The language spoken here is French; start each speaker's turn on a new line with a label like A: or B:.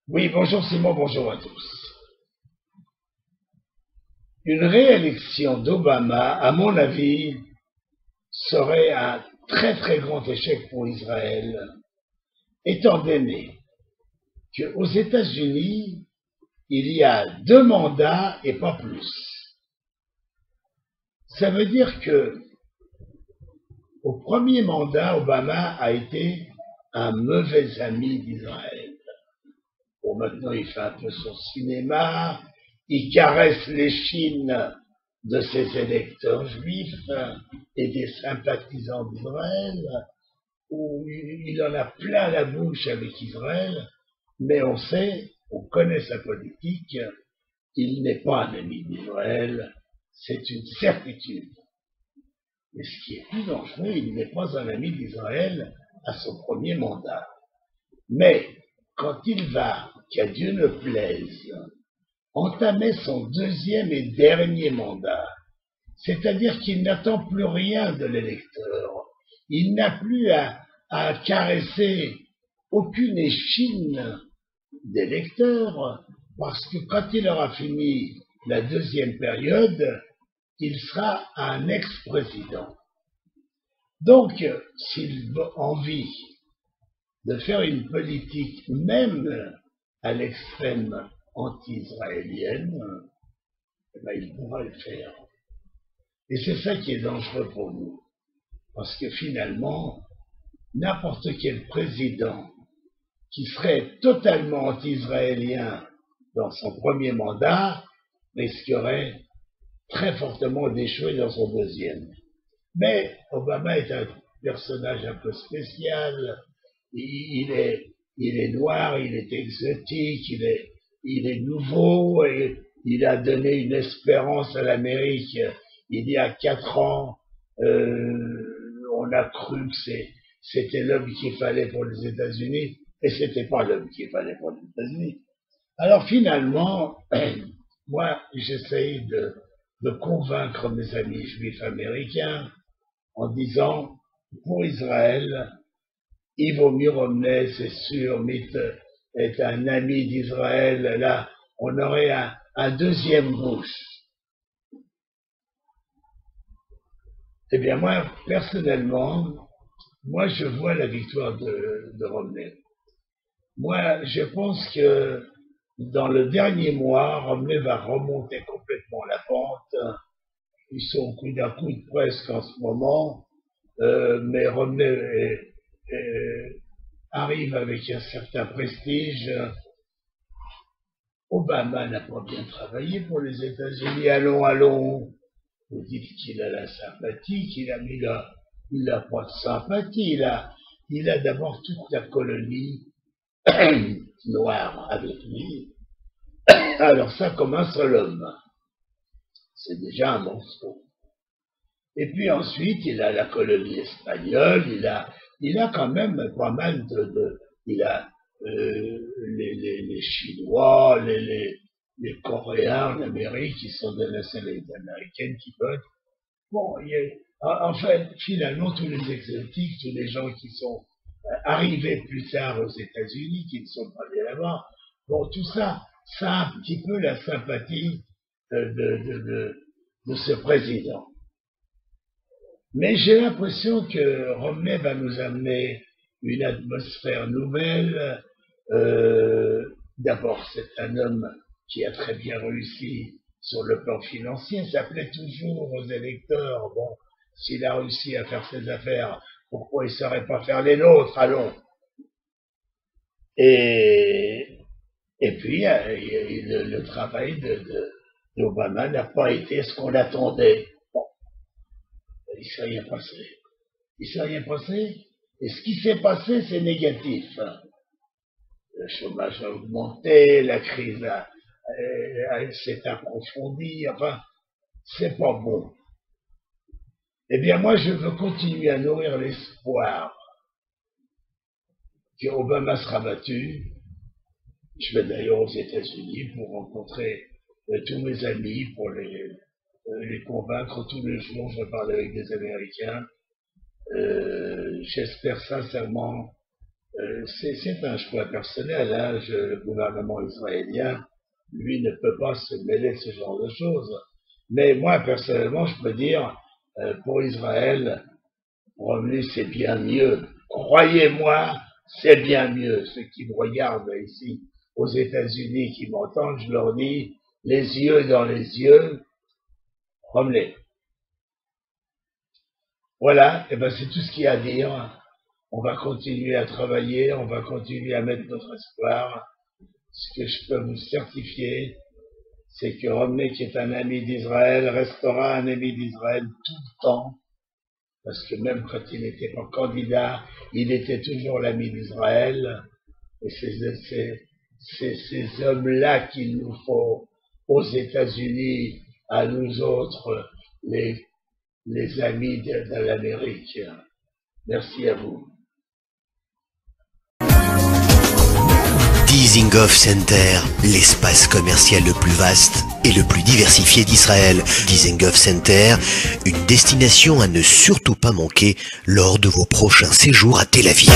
A: Oui, bonjour Simon, bonjour à tous. Une réélection d'Obama, à mon avis, serait un très très grand échec pour Israël, étant donné qu'aux États-Unis, il y a 2 mandats et pas plus. Ça veut dire que au premier mandat, Obama a été un mauvais ami d'Israël. Bon, maintenant, il fait un peu son cinéma, il caresse l'échine de ses électeurs juifs et des sympathisants d'Israël, où il en a plein la bouche avec Israël, mais on sait, on connaît sa politique, il n'est pas un ami d'Israël, c'est une certitude. Mais ce qui est plus dangereux, il n'est pas un ami d'Israël à son premier mandat. Mais quand il va, qu'à Dieu ne plaise, entamer son deuxième et dernier mandat, c'est-à-dire qu'il n'attend plus rien de l'électeur, il n'a plus à caresser aucune échine d'électeur, parce que quand il aura fini la deuxième période, il sera un ex-président. Donc, s'il a envie de faire une politique, même à l'extrême anti-israélienne, eh ben, il pourra le faire. Et c'est ça qui est dangereux pour nous. Parce que finalement, n'importe quel président qui serait totalement anti-israélien dans son premier mandat risquerait très fortement d'échouer dans son deuxième. Mais Obama est un personnage un peu spécial. Il est noir, il est exotique, il est nouveau et il a donné une espérance à l'Amérique. Il y a 4 ans, on a cru que c'était l'homme qu'il fallait pour les États-Unis et c'était pas l'homme qu'il fallait pour les États-Unis. Alors finalement, moi, j'essaye de convaincre mes amis juifs américains en disant, pour Israël, Ivo Romney, c'est sûr, est un ami d'Israël. Là, on aurait un deuxième Bush. Eh bien, moi, personnellement, moi, je vois la victoire de Romney. Moi, je pense que dans le dernier mois, Romney va remonter complètement la pente. Ils sont au coup d'un coup de presque en ce moment, mais Romney arrive avec un certain prestige. Obama n'a pas bien travaillé pour les États-Unis. Allons, allons. Vous dites qu'il a la sympathie, il a pas de sympathie. Il a d'abord toute la colonie noire avec lui. Alors ça, comme un seul homme, c'est déjà un monstre. Et puis ensuite, il a la colonie espagnole, il a quand même pas mal il a les Chinois, les Coréens en Amérique qui sont de nationalité américaine qui votent. Bon, en fait, finalement, tous les exotiques, tous les gens qui sont arrivés plus tard aux États-Unis, qui ne sont pas allés là-bas, bon, tout ça, ça a un petit peu la sympathie de ce président. Mais j'ai l'impression que Romney va nous amener une atmosphère nouvelle. D'abord, c'est un homme qui a très bien réussi sur le plan financier. Ça plaît toujours aux électeurs. Bon, s'il a réussi à faire ses affaires, pourquoi il ne saurait pas faire les nôtres? Allons. Et, et puis, le travail d'Obama n'a pas été ce qu'on attendait. Bon, il ne s'est rien passé. Il ne s'est rien passé. Et ce qui s'est passé, c'est négatif. Le chômage a augmenté, la crise s'est approfondie, enfin, c'est pas bon. Eh bien, moi, je veux continuer à nourrir l'espoir que Obama sera battu. Je vais d'ailleurs aux États-Unis pour rencontrer tous mes amis, pour les convaincre tous les jours. Je vais parler avec des Américains. J'espère sincèrement C'est un choix personnel. Hein. Le gouvernement israélien, lui, ne peut pas se mêler de ce genre de choses. Mais moi, personnellement, je peux dire, pour Israël, Revenu, c'est bien mieux. Croyez-moi, c'est bien mieux. Ceux qui me regardent ici aux États-Unis, qui m'entendent, je leur dis, les yeux dans les yeux, promenez. Voilà, et ben c'est tout ce qu'il y a à dire. On va continuer à travailler, on va continuer à mettre notre espoir. Ce que je peux vous certifier, c'est que Romney, qui est un ami d'Israël, restera un ami d'Israël tout le temps, parce que même quand il n'était pas candidat, il était toujours l'ami d'Israël. Et c'est ces hommes-là qu'il nous faut aux États-Unis, à nous autres, les amis de l'Amérique. Merci à vous.
B: Dizengoff Center, l'espace commercial le plus vaste et le plus diversifié d'Israël. Dizengoff Center, une destination à ne surtout pas manquer lors de vos prochains séjours à Tel Aviv.